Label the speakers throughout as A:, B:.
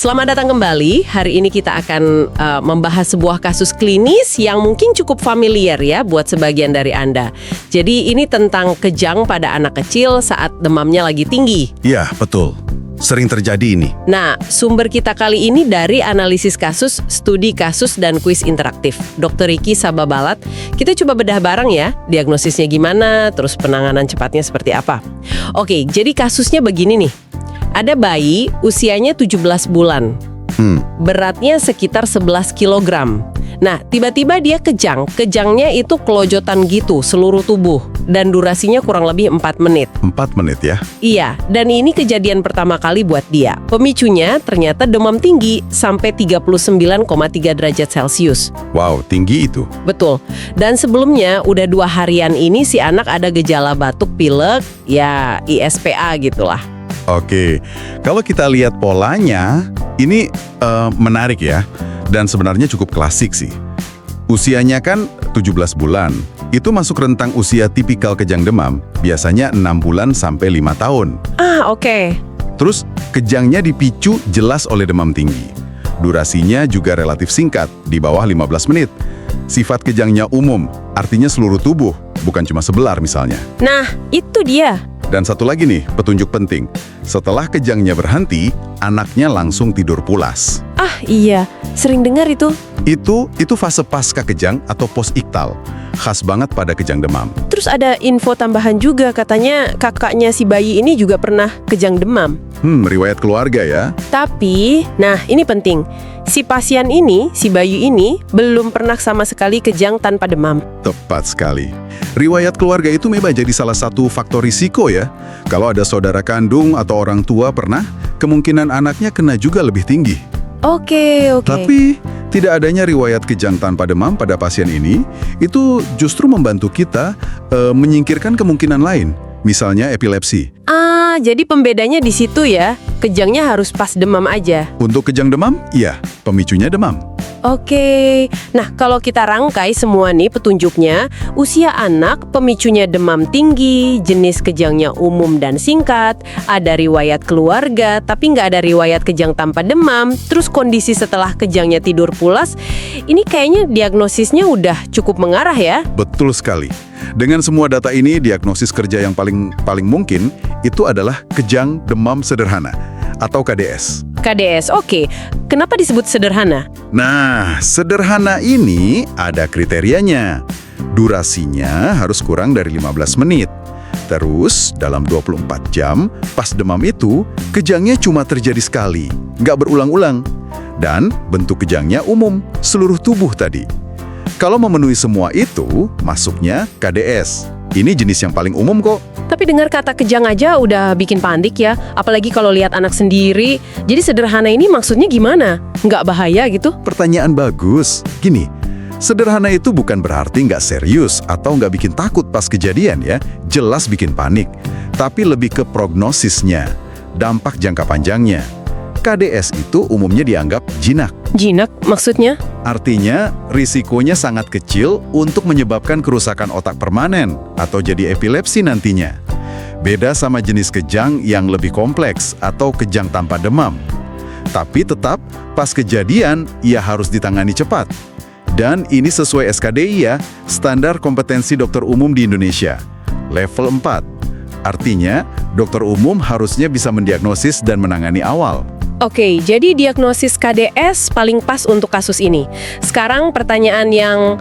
A: Selamat datang kembali. Hari ini kita akan membahas sebuah kasus klinis yang mungkin cukup familiar ya buat sebagian dari Anda. Jadi ini tentang kejang pada anak kecil saat demamnya lagi tinggi.
B: Iya, betul. Sering terjadi ini.
A: Nah, sumber kita kali ini dari analisis kasus, studi kasus, dan kuis interaktif. Dr. Ricky Sababalat, kita coba bedah bareng ya, diagnosisnya gimana, terus penanganan cepatnya seperti apa. Oke, jadi kasusnya begini nih. Ada bayi usianya 17 bulan, beratnya sekitar 11 kilogram. Nah, tiba-tiba dia kejang. Kejangnya itu kelojotan gitu, seluruh tubuh. Dan durasinya kurang lebih 4 menit.
B: 4 menit ya?
A: Iya, dan ini kejadian pertama kali buat dia. Pemicunya ternyata demam tinggi sampai 39,3 derajat Celcius.
B: Wow, tinggi itu.
A: Betul. Dan sebelumnya, udah 2 harian ini si anak ada gejala batuk, pilek, ya ISPA gitulah.
B: Oke, kalau kita lihat polanya, ini menarik ya. Dan sebenarnya cukup klasik sih. Usianya kan 17 bulan. Itu masuk rentang usia tipikal kejang demam, biasanya 6 bulan sampai 5 tahun.
A: Oke.
B: Terus, kejangnya dipicu jelas oleh demam tinggi. Durasinya juga relatif singkat, di bawah 15 menit. Sifat kejangnya umum, artinya seluruh tubuh, bukan cuma sebelar misalnya.
A: Nah, itu dia.
B: Dan satu lagi nih, petunjuk penting. Setelah kejangnya berhenti, anaknya langsung tidur pulas.
A: Iya. Sering dengar itu.
B: Itu fase pasca kejang atau post-iktal. Khas banget pada kejang demam.
A: Terus ada info tambahan juga, katanya kakaknya si bayi ini juga pernah kejang demam.
B: Riwayat keluarga ya.
A: Tapi, nah ini penting. Si pasien ini, si bayi ini, belum pernah sama sekali kejang tanpa demam.
B: Tepat sekali. Riwayat keluarga itu memang jadi salah satu faktor risiko ya. Kalau ada saudara kandung atau orang tua pernah, kemungkinan anaknya kena juga lebih tinggi.
A: Oke.
B: Tapi, tidak adanya riwayat kejang tanpa demam pada pasien ini, itu justru membantu kita menyingkirkan kemungkinan lain, misalnya epilepsi.
A: Jadi pembedanya di situ ya, kejangnya harus pas demam aja.
B: Untuk kejang demam, iya, pemicunya demam.
A: Oke. Nah, kalau kita rangkai semua nih petunjuknya, usia anak, pemicunya demam tinggi, jenis kejangnya umum dan singkat, ada riwayat keluarga, tapi nggak ada riwayat kejang tanpa demam, terus kondisi setelah kejangnya tidur pulas, ini kayaknya diagnosisnya udah cukup mengarah ya?
B: Betul sekali. Dengan semua data ini, diagnosis kerja yang paling mungkin itu adalah kejang demam sederhana atau KDS.
A: KDS, oke. Kenapa disebut sederhana?
B: Nah, sederhana ini ada kriterianya. Durasinya harus kurang dari 15 menit. Terus, dalam 24 jam, pas demam itu, kejangnya cuma terjadi sekali, nggak berulang-ulang. Dan bentuk kejangnya umum, seluruh tubuh tadi. Kalau memenuhi semua itu, masuknya KDS. Ini jenis yang paling umum kok.
A: Tapi dengar kata kejang aja udah bikin panik ya, apalagi kalau lihat anak sendiri. Jadi sederhana ini maksudnya gimana? Nggak bahaya gitu?
B: Pertanyaan bagus. Gini, sederhana itu bukan berarti nggak serius atau nggak bikin takut pas kejadian ya. Jelas bikin panik. Tapi lebih ke prognosisnya, dampak jangka panjangnya. KDS itu umumnya dianggap jinak.
A: Jinak maksudnya?
B: Artinya, risikonya sangat kecil untuk menyebabkan kerusakan otak permanen atau jadi epilepsi nantinya. Beda sama jenis kejang yang lebih kompleks atau kejang tanpa demam. Tapi tetap, pas kejadian, ia harus ditangani cepat. Dan ini sesuai SKDI ya, Standar Kompetensi Dokter Umum di Indonesia. Level 4. Artinya, dokter umum harusnya bisa mendiagnosis dan menangani awal.
A: Oke, jadi diagnosis KDS paling pas untuk kasus ini. Sekarang pertanyaan yang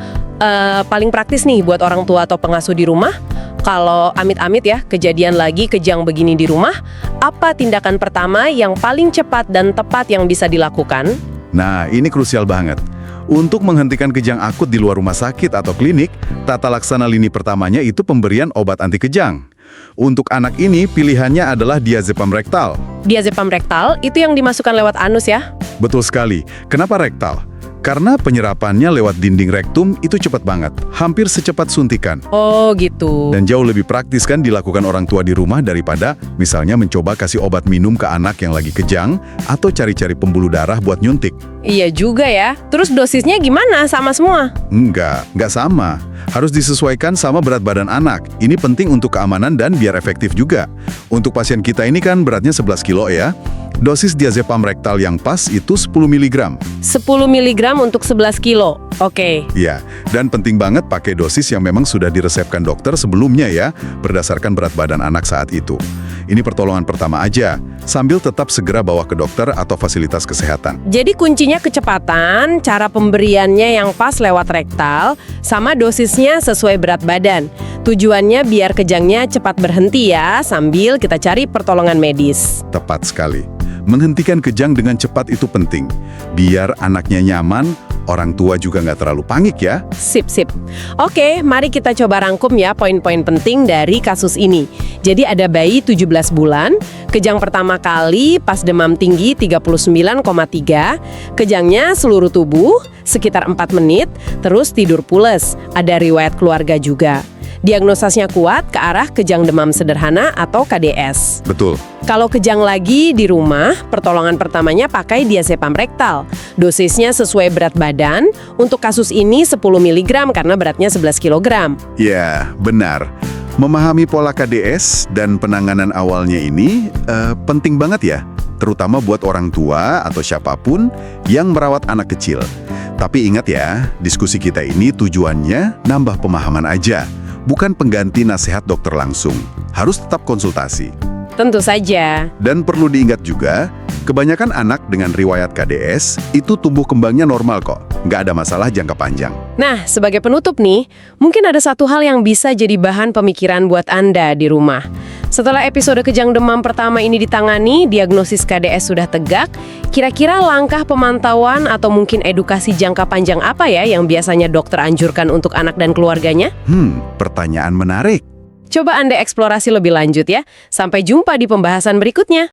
A: paling praktis nih buat orang tua atau pengasuh di rumah. Kalau amit-amit ya, kejadian lagi kejang begini di rumah, apa tindakan pertama yang paling cepat dan tepat yang bisa dilakukan?
B: Nah, ini krusial banget. Untuk menghentikan kejang akut di luar rumah sakit atau klinik, tata laksana lini pertamanya itu pemberian obat anti kejang. Untuk anak ini, pilihannya adalah diazepam rektal.
A: Diazepam rektal itu yang dimasukkan lewat anus ya?
B: Betul sekali. Kenapa rektal? Karena penyerapannya lewat dinding rektum itu cepat banget, hampir secepat suntikan.
A: Oh gitu.
B: Dan jauh lebih praktis kan dilakukan orang tua di rumah daripada misalnya mencoba kasih obat minum ke anak yang lagi kejang atau cari-cari pembuluh darah buat nyuntik.
A: Iya juga ya. Terus dosisnya gimana? Sama semua?
B: Enggak sama. Harus disesuaikan sama berat badan anak. Ini penting untuk keamanan dan biar efektif juga. Untuk pasien kita ini kan beratnya 11 kilo ya. Dosis diazepam rektal yang pas itu 10 mg.
A: 10 mg untuk 11 kilo. Oke.
B: Ya, dan penting banget pakai dosis yang memang sudah diresepkan dokter sebelumnya ya, berdasarkan berat badan anak saat itu. Ini pertolongan pertama aja, sambil tetap segera bawa ke dokter atau fasilitas kesehatan.
A: Jadi kuncinya kecepatan, cara pemberiannya yang pas lewat rektal, sama dosisnya sesuai berat badan. Tujuannya biar kejangnya cepat berhenti ya, sambil kita cari pertolongan medis.
B: Tepat sekali. Menghentikan kejang dengan cepat itu penting. Biar anaknya nyaman, orang tua juga nggak terlalu panik ya.
A: Sip. Oke, mari kita coba rangkum ya poin-poin penting dari kasus ini. Jadi ada bayi 17 bulan, kejang pertama kali pas demam tinggi 39,3, kejangnya seluruh tubuh sekitar 4 menit, terus tidur pules. Ada riwayat keluarga juga. Diagnosasnya kuat ke arah kejang demam sederhana atau KDS.
B: Betul.
A: Kalau kejang lagi di rumah, pertolongan pertamanya pakai diazepam rektal. Dosisnya sesuai berat badan, untuk kasus ini 10 mg karena beratnya 11 kg.
B: Ya, benar. Memahami pola KDS dan penanganan awalnya ini penting banget ya, terutama buat orang tua atau siapapun yang merawat anak kecil. Tapi ingat ya, diskusi kita ini tujuannya nambah pemahaman aja, bukan pengganti nasihat dokter langsung. Harus tetap konsultasi.
A: Tentu saja.
B: Dan perlu diingat juga, kebanyakan anak dengan riwayat KDS itu tumbuh kembangnya normal kok, nggak ada masalah jangka panjang.
A: Nah, sebagai penutup nih, mungkin ada satu hal yang bisa jadi bahan pemikiran buat Anda di rumah. Setelah episode kejang demam pertama ini ditangani, diagnosis KDS sudah tegak, kira-kira langkah pemantauan atau mungkin edukasi jangka panjang apa ya yang biasanya dokter anjurkan untuk anak dan keluarganya?
B: Pertanyaan menarik.
A: Coba Anda eksplorasi lebih lanjut ya. Sampai jumpa di pembahasan berikutnya.